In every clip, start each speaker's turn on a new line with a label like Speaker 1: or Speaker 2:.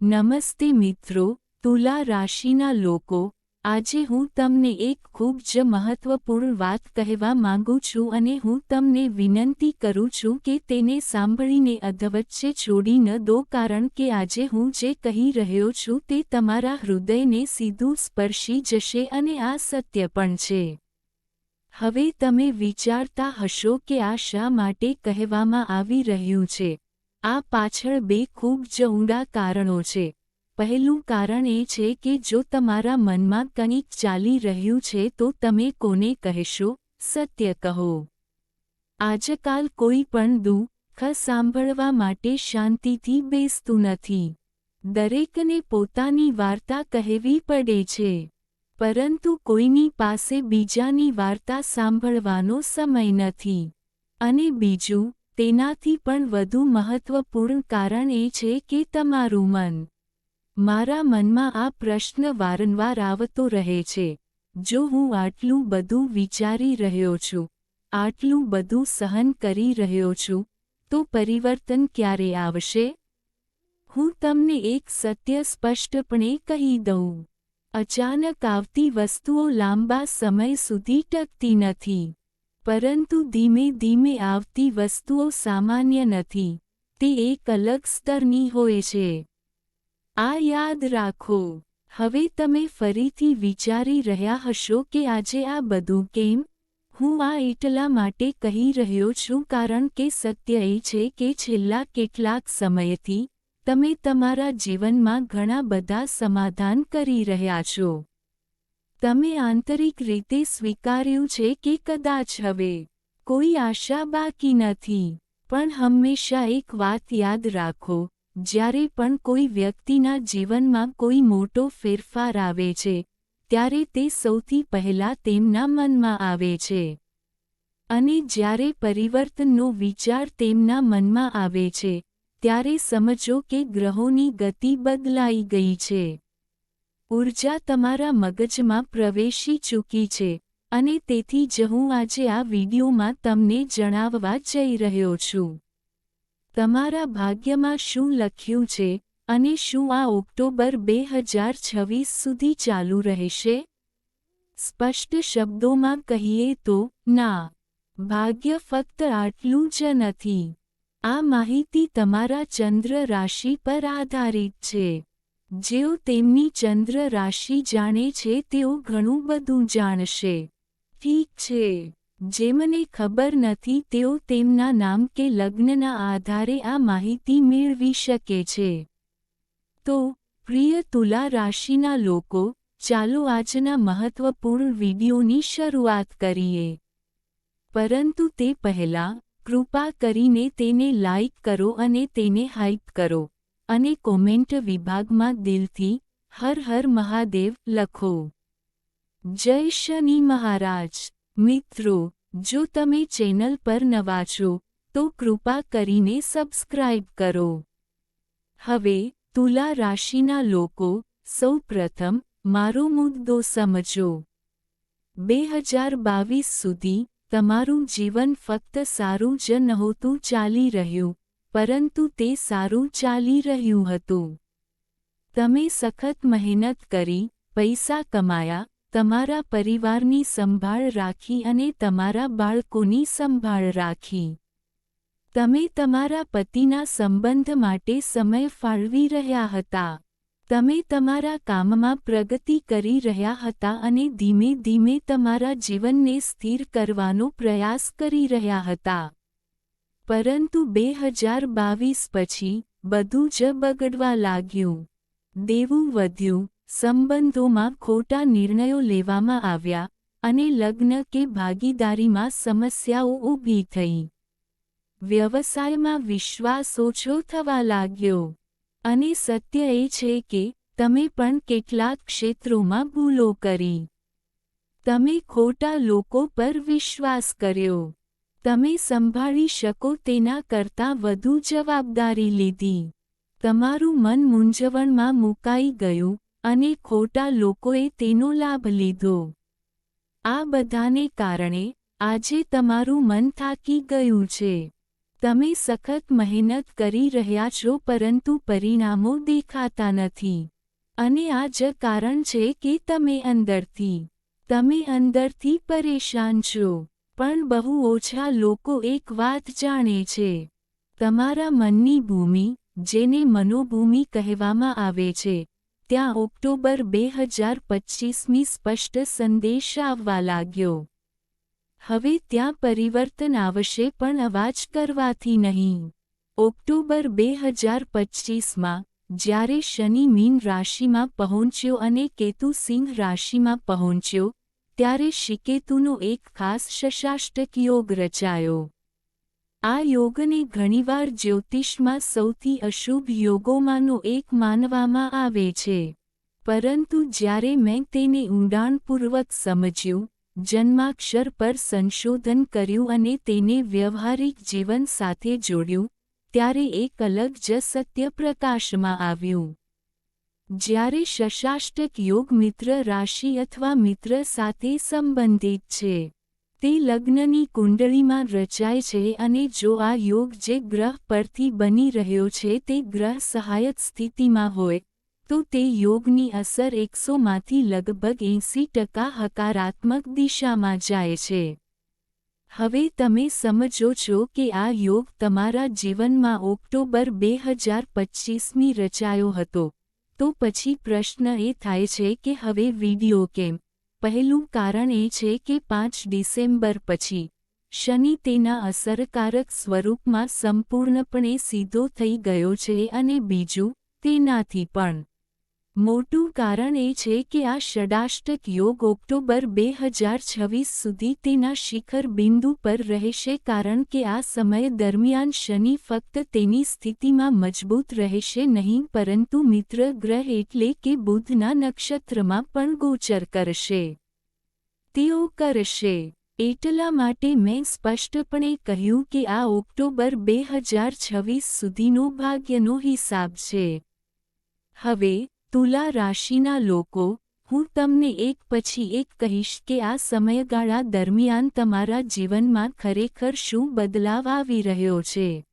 Speaker 1: નમસ્તે મિત્રો, તુલા રાશિના લોકો, આજે હું તમને એક ખૂબ જ મહત્વપૂર્ણ વાત કહેવા માંગુ છું અને હું તમને વિનંતી કરું છું કે તેને સાંભળીને અધવચ્ચે છોડી ન દો, કારણ કે આજે હું જે કહી રહ્યો છું તે તમારા હૃદયને સીધું સ્પર્શી જશે અને આ સત્ય પણ છે. હવે તમે વિચારતા હશો કે આ શા માટે કહેવામાં આવી રહ્યું છે. આ પાછળ બે ખૂબ જ ઊંડા કારણો છે. પહેલું કારણ એ છે કે જો તમારા મનમાં કંઈક ચાલી રહ્યું છે તો તમે કોને કહેશો? સત્ય કહો. આજકાલ કોઈ પણ દુઃખ સાંભળવા માટે શાંતિથી બેસતું નથી. દરેકને પોતાની વાર્તા કહેવી પડે છે, પરંતુ કોઈની પાસે બીજાની વાર્તા સાંભળવાનો સમય નથી. અને બીજું, તેનાથી પણ વધુ મહત્વપૂર્ણ કારણ એ છે કે તમારું મન. મારા મનમાં આ પ્રશ્ન વારંવાર આવતો રહે છે. જો હું આટલું બધું વિચારી રહ્યો છું, આટલું બધું સહન કરી રહ્યો છું, તો પરિવર્તન ક્યારે આવશે? હું તમને એક સત્ય સ્પષ્ટપણે કહી દઉં. અચાનક આવતી વસ્તુઓ લાંબા સમય સુધી ટકતી નથી. પરંતુ ધીમે ધીમે આવતી વસ્તુઓ સામાન્ય નથી, તે એક અલગ સ્તરની હોય છે. આ યાદ રાખો. હવે તમે ફરીથી વિચારી રહ્યા હશો કે આજે આ બધું કેમ? હું આ એટલા માટે કહી રહ્યો છું કારણ કે સત્ય એ છે કે છેલ્લા કેટલાક સમયથી તમે તમારા જીવનમાં ઘણા બધા સમાધાન કરી રહ્યા છો. તમે આંતરિક રીતે સ્વીકાર્યું છે કે કદાચ હવે કોઈ આશા બાકી નથી. પણ હંમેશા એક વાત યાદ રાખો, જ્યારે પણ કોઈ વ્યક્તિના જીવનમાં કોઈ મોટો ફેરફાર આવે છે, ત્યારે તે સૌથી પહેલાં તેમના મનમાં આવે છે. અને જ્યારે પરિવર્તનનો વિચાર તેમના મનમાં આવે છે, ત્યારે સમજો કે ગ્રહોની ગતિ બદલાઈ ગઈ છે. ઊર્જા તમારા મગજમાં પ્રવેશી ચૂકી છે, અને તેથી જ હું આજે આ વિડીયોમાં તમને જણાવવા જઈ રહ્યો છું. તમારા ભાગ્યમાં શું લખ્યું છે, અને શું આ ઓક્ટોબર 2026 સુધી ચાલુ રહેશે? સ્પષ્ટ શબ્દોમાં કહીએ તો, ના. ભાગ્ય ફક્ત આટલું જ નથી. આ માહિતી તમારા ચંદ્ર રાશિ પર આધારિત છે. જેઓ તેમની ચંદ્ર રાશિ જાણે છે તેઓ ઘણું બધું જાણશે. ઠીક છે, જેમને ખબર નથી તેઓ તેમના નામ કે લગ્નના આધારે આ માહિતી મેળવી શકે છે. તો, પ્રિય તુલા રાશિના લોકો, ચાલો આજના મહત્વપૂર્ણ વિડીયોની શરૂઆત કરીએ. પરંતુ તે પહેલાં, કૃપા કરીને તેને લાઇક કરો અને તેને હાઇપ કરો. અને કોમેન્ટ વિભાગમાં દિલથી હર હર મહાદેવ લખો. જય શનિ મહારાજ. મિત્રો, જો તમે ચેનલ પર નવા છો, તો કૃપા કરીને સબસ્ક્રાઇબ કરો. હવે, તુલા રાશિના લોકો, સૌ પ્રથમ, મારો મુદ્દો સમજો. 2022 સુધી, તમારું જીવન ફક્ત સારું જ નહોતું ચાલી રહ્યું, પરંતુ તે સારું ચાલી રહ્યું હતું. તમે સખત મહેનત કરી, પૈસા કમાયા, તમારા પરિવારની સંભાળ રાખી અને તમારા બાળકોની સંભાળ રાખી. તમે તમારા પતિના સંબંધ માટે સમય ફાળવી રહ્યા હતા. તમે તમારા કામમાં પ્રગતિ કરી રહ્યા હતા અને ધીમે ધીમે તમારા જીવનને સ્થિર કરવાનો પ્રયાસ કરી રહ્યા હતા. પરંતુ 2022 પછી, બધું જ બગડવા લાગ્યું. દેવું વધ્યું, સંબંધોમાં ખોટા નિર્ણયો લેવામાં આવ્યા, અને લગ્ન કે ભાગીદારીમાં સમસ્યાઓ ઊભી થઈ. વ્યવસાયમાં વિશ્વાસ ઓછો થવા લાગ્યો. અને સત્ય એ છે કે, તમે પણ કેટલાક ક્ષેત્રોમાં ભૂલો કરી. તમે ખોટા લોકો પર વિશ્વાસ કર્યો. તમે સંભાળી શકો તેના કરતાં વધુ જવાબદારી લીધી. તમારું મન મૂંઝવણમાં મુકાઈ ગયું, અને ખોટા લોકોએ તેનો લાભ લીધો. આ બધાને કારણે, આજે તમારું મન થાકી ગયું છે. તમે સખત મહેનત કરી રહ્યા છો પરંતુ પરિણામો દેખાતા નથી. અને આ જ કારણ છે કે તમે અંદરથી પરેશાન છો. પણ બહુ ઓછા લોકો એક વાત જાણે છે. તમારા મનની ભૂમિ, જેને મનોભૂમિ કહેવામાં આવે છે, ત્યાં ઓક્ટોબર 2025મી સ્પષ્ટ સંદેશ આવવા લાગ્યો. હવે ત્યાં પરિવર્તન આવશે પણ અવાજ કરવાથી નહીં. ઓક્ટોબર 2025માં, જ્યારે શનિ મીન રાશિમાં પહોંચ્યો અને કેતુ સિંહ રાશિમાં પહોંચ્યો, ત્યારે શિકેતુનો એક ખાસ શશાષ્ટક યોગ રચાયો. આ યોગને ઘણીવાર જ્યોતિષમાં સૌથી અશુભ યોગોમાંનો એક માનવામાં આવે છે. પરંતુ જ્યારે મેં તેને ઊંડાણપૂર્વક સમજ્યું, જન્માક્ષર પર સંશોધન કર્યું અને તેને વ્યવહારિક જીવન સાથે જોડ્યું, ત્યારે એક અલગ જ સત્ય પ્રકાશમાં આવ્યું. જ્યારે શશાષ્ટક યોગ મિત્ર રાશિ અથવા મિત્ર સાથે સંબંધિત છે, તે લગ્નની કુંડળીમાં રચાય છે અને જો આ યોગ જે ગ્રહ પરથી બની રહ્યો છે તે ગ્રહ સહાયક સ્થિતિમાં હોય, તો તે યોગની અસર 100માંથી લગભગ 80% હકારાત્મક દિશામાં જાય છે. હવે તમે સમજો છો કે આ યોગ તમારા જીવનમાં ઓક્ટોબર 2025મી રચાયો હતો, તો પછી પ્રશ્ન એ થાય છે કે હવે વિડિયો કેમ? પહેલું કારણ એ છે કે 5 ડિસેમ્બર પછી, શનિ તેના અસરકારક સ્વરૂપમાં સંપૂર્ણપણે સીધો થઈ ગયો છે અને બીજું, તેનાથી પણ મોટું કારણ એ છે કે આ ષડાષ્ટક યોગ ઓક્ટોબર 2026 સુધી તેના શિખર બિંદુ પર રહેશે કારણ કે આ સમય દરમિયાન શનિ ફક્ત તેની સ્થિતિમાં મજબૂત રહેશે નહીં પરંતુ મિત્ર ગ્રહ એટલે કે બુધના નક્ષત્રમાં પણ ગોચર કરશે. તેઓ કરશે. એટલા માટે મેં સ્પષ્ટપણે કહ્યું કે આ ઓક્ટોબર 2026 સુધીનો ભાગ્યનો હિસાબ છે. હવે, તુલા રાશિના લોકો, હું તમને એક પછી એક કહીશ કે આ સમયગાળા દરમિયાન તમારા જીવનમાં ખરેખર શું બદલાવ આવી રહ્યો છે.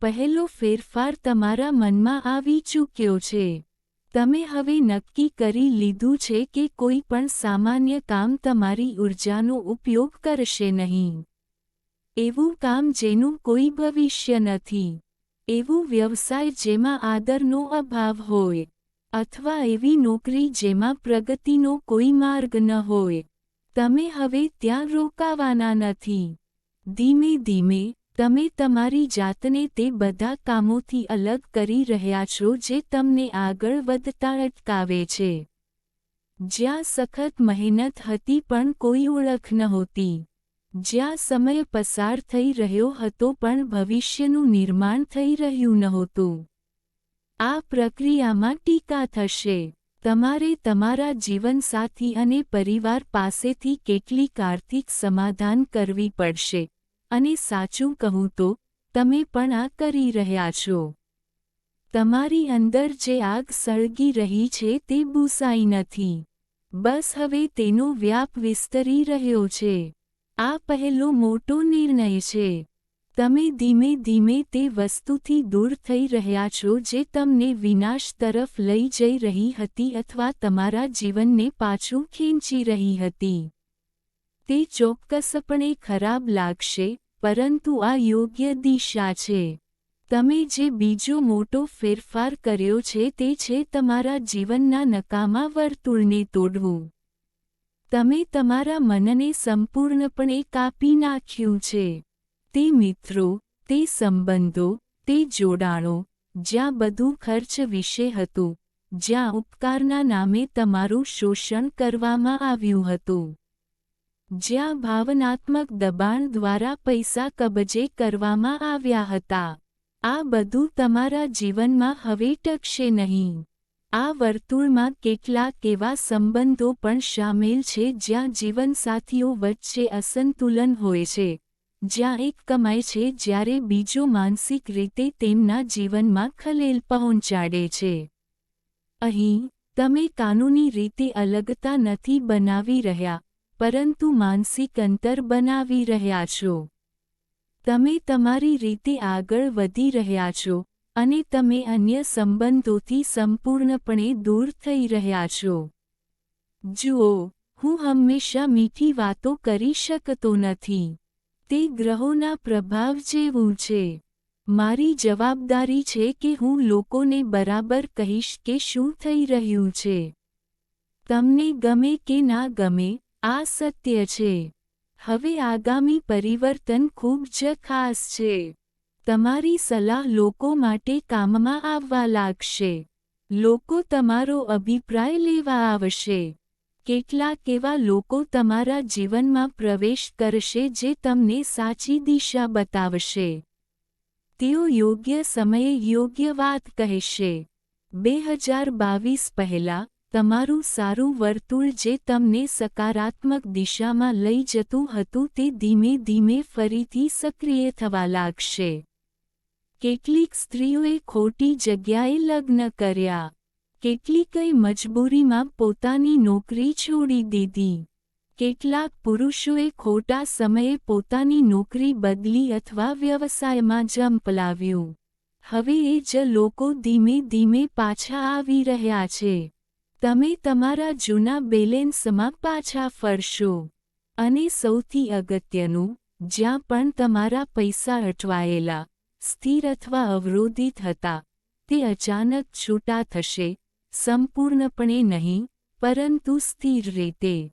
Speaker 1: પહેલો ફેરફાર તમારા મનમાં આવી ચૂક્યો છે. તમે હવે નક્કી કરી લીધું છે કે કોઈ પણ સામાન્ય કામ તમારી ઊર્જાનો ઉપયોગ કરશે નહીં. એવું કામ જેનું કોઈ ભવિષ્ય નથી. એવું વ્યવસાય જેમાં આદરનો અભાવ હોય. અથવા એવી નોકરી જેમાં પ્રગતિનો કોઈ માર્ગ ન હોય. તમે હવે ત્યાં રોકાવાના નથી. ધીમે ધીમે, તમે તમારી જાતને તે બધા કામોથી અલગ કરી રહ્યા છો જે તમને આગળ વધતા અટકાવે છે. જ્યાં સખત મહેનત હતી પણ કોઈ ઓળખ નહોતી. જ્યાં સમય પસાર થઈ રહ્યો હતો પણ ભવિષ્યનું નિર્માણ થઈ રહ્યું નહોતું. આ પ્રક્રિયામાં ટીકા થશે. તમારે તમારા જીવનસાથી અને પરિવાર પાસેથી કેટલીક આર્થિક સમાધાન કરવી પડશે. અને સાચું કહું તો, તમે પણ આ કરી રહ્યા છો. તમારી અંદર જે આગ સળગી રહી છે તે બુસાઈ નથી. બસ હવે તેનો વ્યાપ વિસ્તરી રહ્યો છે. આ પહેલો મોટો નિર્ણય છે. તમે ધીમે ધીમે તે વસ્તુથી દૂર થઈ રહ્યા છો જે તમને વિનાશ તરફ લઈ જઈ રહી હતી અથવા તમારા જીવનને પાછું ખેંચી રહી હતી. તે ચોક્કસપણે ખરાબ લાગશે, પરંતુ આ યોગ્ય દિશા છે. તમે જે બીજો મોટો ફેરફાર કર્યો છે તે છે તમારા જીવનના નકામા વર્તુળને તોડવું. તમે તમારા મનને સંપૂર્ણપણે કાપી નાખ્યું છે. તે મિત્રો, તે સંબંધો, તે જોડાણો, જ્યાં બધું ખર્ચ વિશે હતું, જ્યાં ઉપકારના નામે તમારું શોષણ કરવામાં આવ્યું હતું. જ્યાં ભાવનાત્મક દબાણ દ્વારા પૈસા કબજે કરવામાં આવ્યા હતા. આ બધું તમારા જીવનમાં હવે ટકશે નહીં. આ વર્તુળમાં કેટલાક એવા સંબંધો પણ શામેલ છે જ્યાં જીવનસાથીઓ વચ્ચે અસંતુલન હોય છે. જ્યાં એક કમાય છે જ્યારે બીજો માનસિક રીતે તેમના જીવનમાં ખલેલ પહોંચાડે છે. અહીં, તમે કાનૂની રીતે અલગતા નથી બનાવી રહ્યા, પરંતુ માનસિક અંતર બનાવી રહ્યા છો. તમે તમારી રીતે આગળ વધી રહ્યા છો અને તમે અન્ય સંબંધોથી સંપૂર્ણપણે દૂર થઈ રહ્યા છો. જુઓ, હું હંમેશા મીઠી વાતો કરી શકતો નથી. તે ગ્રહોના પ્રભાવ જેવું છે. મારી જવાબદારી છે કે હું લોકોને બરાબર કહીશ કે શું થઈ રહ્યું છે. તમને ગમે કે ના ગમે, આ સત્ય છે. હવે આગામી પરિવર્તન ખૂબ જ ખાસ છે. તમારી સલાહ લોકો માટે કામમાં આવવા લાગશે. લોકો તમારો અભિપ્રાય લેવા આવશે. કેટલાક એવા લોકો તમારા જીવનમાં પ્રવેશ કરશે જે તમને સાચી દિશા બતાવશે. તેઓ યોગ્ય સમયે યોગ્ય વાત કહેશે. 2022 પહેલાં, તમારું સારું વર્તુળ જે તમને સકારાત્મક દિશામાં લઈ જતું હતું તે ધીમે ધીમે ફરીથી સક્રિય થવા લાગશે. કેટલીક સ્ત્રીઓએ ખોટી જગ્યાએ લગ્ન કર્યા. કેટલીકએ મજબૂરીમાં પોતાની નોકરી છોડી દીધી. કેટલાક પુરુષોએ ખોટા સમયે પોતાની નોકરી બદલી અથવા વ્યવસાયમાં ઝંપલાવ્યું. હવે એ જ લોકો ધીમે ધીમે પાછા આવી રહ્યા છે. તમે તમારા જૂના બેલેન્સમાં પાછા ફરશો. અને સૌથી અગત્યનું, જ્યાં પણ તમારા પૈસા અટવાયેલા, સ્થિર અથવા અવરોધિત હતા, તે અચાનક છૂટા થશે, સંપૂર્ણપણે નહીં, પરંતુ સ્થિર રીતે.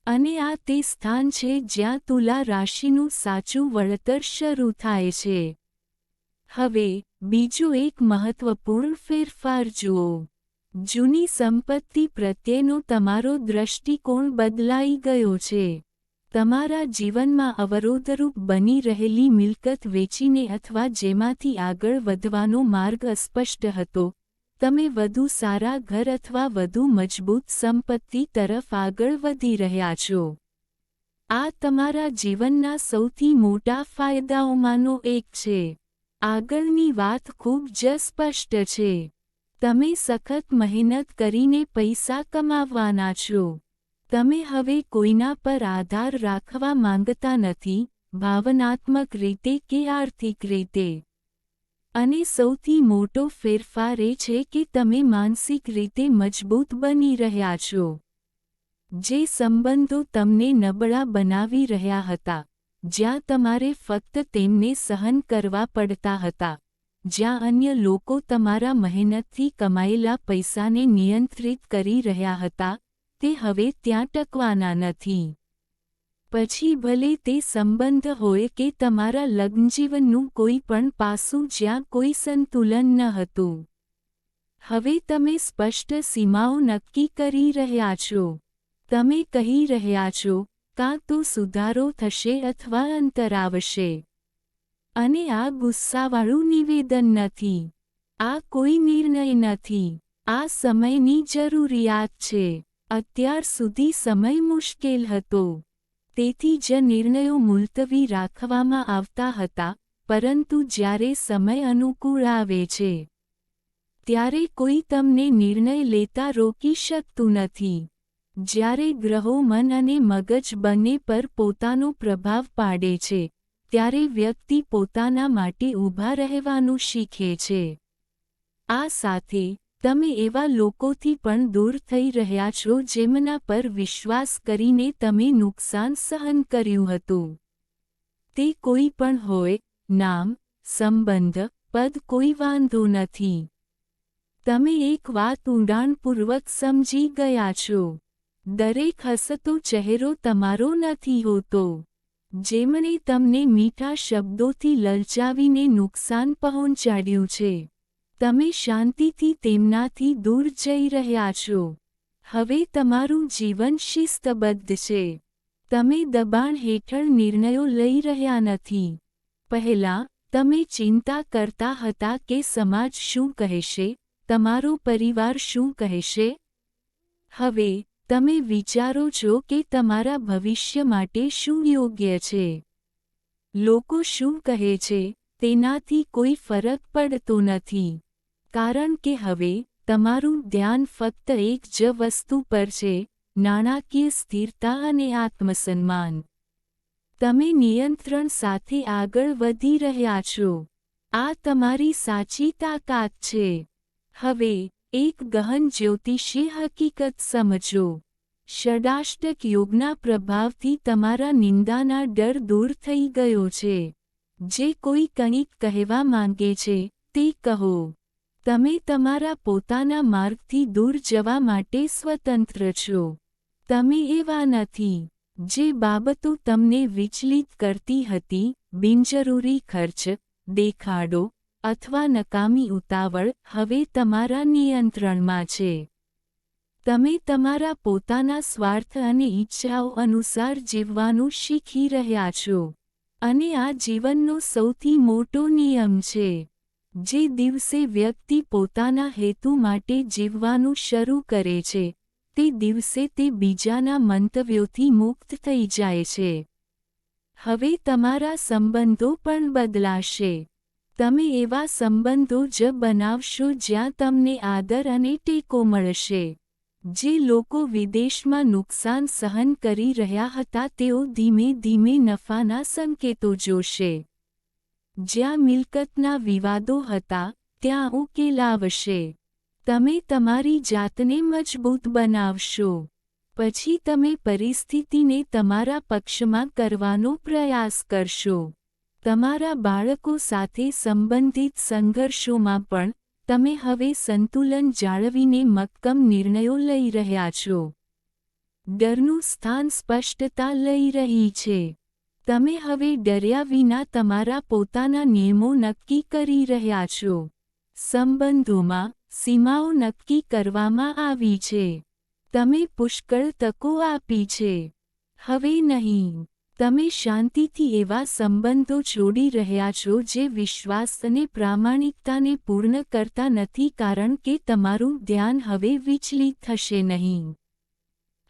Speaker 1: અને આ તે સ્થાન છે જ્યાં તુલા રાશિનું સાચું વળતર શરૂ થાય છે. હવે, બીજો એક મહત્વપૂર્ણ ફેરફાર જુઓ. જૂની સંપત્તિ પ્રત્યેનો તમારો દૃષ્ટિકોણ બદલાઈ ગયો છે. તમારા જીવનમાં અવરોધરૂપ બની રહેલી મિલકત વેચીને અથવા જેમાંથી આગળ વધવાનો માર્ગ અસ્પષ્ટ હતો, તમે વધુ સારા ઘર અથવા વધુ મજબૂત સંપત્તિ તરફ આગળ વધી રહ્યા છો. આ તમારા જીવનના સૌથી મોટા ફાયદાઓમાંનો એક છે. આગળની વાત ખૂબ જ સ્પષ્ટ છે. તમે સખત મહેનત કરીને પૈસા કમાવવાના છો. તમે હવે કોઈના પર આધાર રાખવા માંગતા નથી, ભાવનાત્મક રીતે કે આર્થિક રીતે. અને સૌથી મોટો ફેરફાર એ છે કે તમે માનસિક રીતે મજબૂત બની રહ્યા છો. જે સંબંધો તમને નબળા બનાવી રહ્યા હતા, જ્યાં તમારે ફક્ત તેમને સહન કરવા પડતા હતા, જ્યાં અન્ય લોકો તમારા મહેનતથી કમાયેલા પૈસાને નિયંત્રિત કરી રહ્યા હતા, તે હવે ત્યાં ટકવાના નથી. પછી ભલે તે સંબંધ હોય કે તમારા લગ્નજીવનનું કોઈ પણ પાસું જ્યાં કોઈ સંતુલન ન હતું. હવે તમે સ્પષ્ટ સીમાઓ નક્કી કરી રહ્યા છો. તમે કહી રહ્યા છો, કાં તો સુધારો થશે અથવા અંતર આવશે. અને આ ગુસ્સાવાળું નિવેદન નથી. આ કોઈ નિર્ણય નથી. આ સમયની જરૂરિયાત છે. અત્યાર સુધી સમય મુશ્કેલ હતો. તેથી જ નિર્ણયો મુલતવી રાખવામાં આવતા હતા, પરંતુ જ્યારે સમય અનુકૂળ આવે છે, ત્યારે કોઈ તમને નિર્ણય લેતા રોકી શકતું નથી. જ્યારે ગ્રહો મન અને મગજ બંને પર પોતાનો પ્રભાવ પાડે છે, ત્યારે વ્યક્તિ પોતાના માટે ઊભા રહેવાનું શીખે છે. આ સાથે, તમે એવા લોકોથી પણ દૂર થઈ રહ્યા છો જેમના પર વિશ્વાસ કરીને તમે નુકસાન સહન કર્યું હતું. તે કોઈ પણ હોય, નામ, સંબંધ, પદ કોઈ વાંધો નથી. તમે એક વાત ઊંડાણપૂર્વક સમજી ગયા છો. દરેક હસતો ચહેરો તમારો નથી હોતો. જેમણે તમને મીઠા શબ્દોથી લલચાવીને નુકસાન પહોંચાડ્યું છે, તમે શાંતિથી તેમનાથી દૂર જઈ રહ્યા છો. હવે તમારું જીવન શિસ્તબદ્ધ છે. તમે દબાણ હેઠળ નિર્ણયો લઈ રહ્યા નથી. પહેલાં, તમે ચિંતા કરતા હતા કે સમાજ શું કહેશે, તમારો પરિવાર શું કહેશે. હવે, તમે વિચારો છો કે તમારા ભવિષ્ય માટે શું યોગ્ય છે. લોકો શું કહે છે, તેનાથી કોઈ ફરક પડતો નથી. કારણ કે હવે, તમારું ધ્યાન ફક્ત એક જ વસ્તુ પર છે, નાણાકીય સ્થિરતા અને આત્મસન્માન. તમે નિયંત્રણ સાથે આગળ વધી રહ્યા છો. આ તમારી સાચી તાકાત છે. હવે એક ગહન જ્યોતિષીય હકીકત સમજો. ષડાષ્ટક યોગના પ્રભાવથી તમારા નિંદાના ડર દૂર થઈ ગયો છે. જે કોઈ કંઈક કહેવા માંગે છે, તે કહો. તમે તમારા પોતાના માર્ગથી દૂર જવા માટે સ્વતંત્ર છો. તમે એવા નથી. જે બાબતો તમને વિચલિત કરતી હતી, બિનજરૂરી ખર્ચ, દેખાડો, અથવા નકામી ઉતાવળ, હવે તમારા નિયંત્રણમાં છે. તમે તમારા પોતાના સ્વાર્થ અને ઈચ્છાઓ અનુસાર જીવવાનું શીખી રહ્યા છો. અને આ જીવનનો સૌથી મોટો નિયમ છે. જે દિવસે વ્યક્તિ પોતાના હેતુ માટે જીવવાનું શરૂ કરે છે, તે દિવસે તે બીજાના મંતવ્યોથી મુક્ત થઈ જાય છે. હવે તમારા સંબંધો પણ બદલાશે. તમે એવા સંબંધો જ બનાવશો જ્યાં તમને આદર અને ટેકો મળશે. જે લોકો વિદેશમાં નુકસાન સહન કરી રહ્યા હતા તેઓ ધીમે ધીમે નફાના સંકેતો જોશે. જ્યાં મિલકતના વિવાદો હતા, ત્યાં ઉકેલ આવશે. તમે તમારી જાતને મજબૂત બનાવશો. પછી તમે પરિસ્થિતિને તમારા પક્ષમાં કરવાનો પ્રયાસ કરશો. તમારા બાળકો સાથે સંબંધિત સંઘર્ષોમાં પણ, તમે હવે સંતુલન જાળવીને મક્કમ નિર્ણયો લઈ રહ્યા છો. ડરનું સ્થાન સ્પષ્ટતા લઈ રહી છે. તમે હવે ડર્યા વિના તમારા પોતાના નિયમો નક્કી કરી રહ્યા છો. સંબંધોમાં, સીમાઓ નક્કી કરવામાં આવી છે. તમે પુષ્કળ તકો આપી છે. હવે નહીં. તમે શાંતિથી એવા સંબંધો છોડી રહ્યા છો જે વિશ્વાસ અને પ્રામાણિકતાને પૂર્ણ કરતા નથી કારણ કે તમારું ધ્યાન હવે વિચલિત થશે નહીં.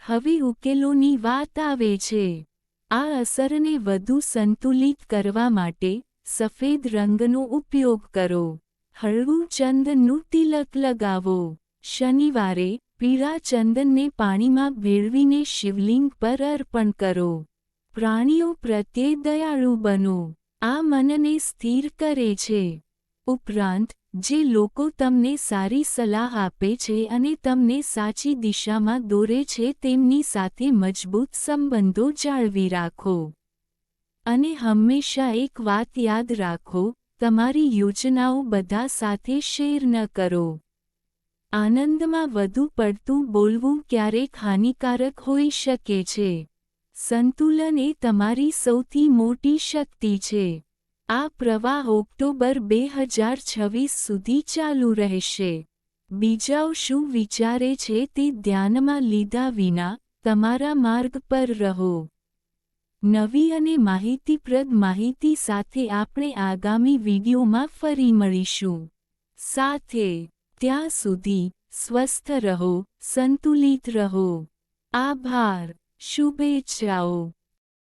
Speaker 1: હવે ઉકેલોની વાત આવે છે. આ અસરને વધુ સંતુલિત કરવા માટે, સફેદ રંગનો ઉપયોગ કરો. હળવું ચંદનનું તિલક લગાવો. શનિવારે, પીળા ચંદનને પાણીમાં ભેળવીને શિવલિંગ પર અર્પણ કરો. પ્રાણીઓ પ્રત્યે દયાળુ બનો. આ મનને સ્થિર કરે છે. ઉપરાંત, જે લોકો તમને સારી સલાહ આપે છે અને તમને સાચી દિશામાં દોરે છે તેમની સાથે મજબૂત સંબંધો જાળવી રાખો. અને હંમેશા એક વાત યાદ રાખો, તમારી યોજનાઓ બધા સાથે શેર ન કરો. આનંદમાં વધુ પડતું બોલવું ક્યારેક હાનિકારક હોઈ શકે છે. સંતુલન એ તમારી સૌથી મોટી શક્તિ છે. આ પ્રવાહ ઓક્ટોબર 2026 સુધી ચાલુ રહેશે. બીજાઓ શું વિચારે છે તે ધ્યાનમાં લીધા વિના, તમારા માર્ગ પર રહો. નવી અને માહિતીપ્રદ માહિતી સાથે આપણે આગામી વિડીયોમાં ફરી મળીશું. સાથે, ત્યાં સુધી, સ્વસ્થ રહો, સંતુલિત રહો. આભાર. શુભેચ્છાઓ.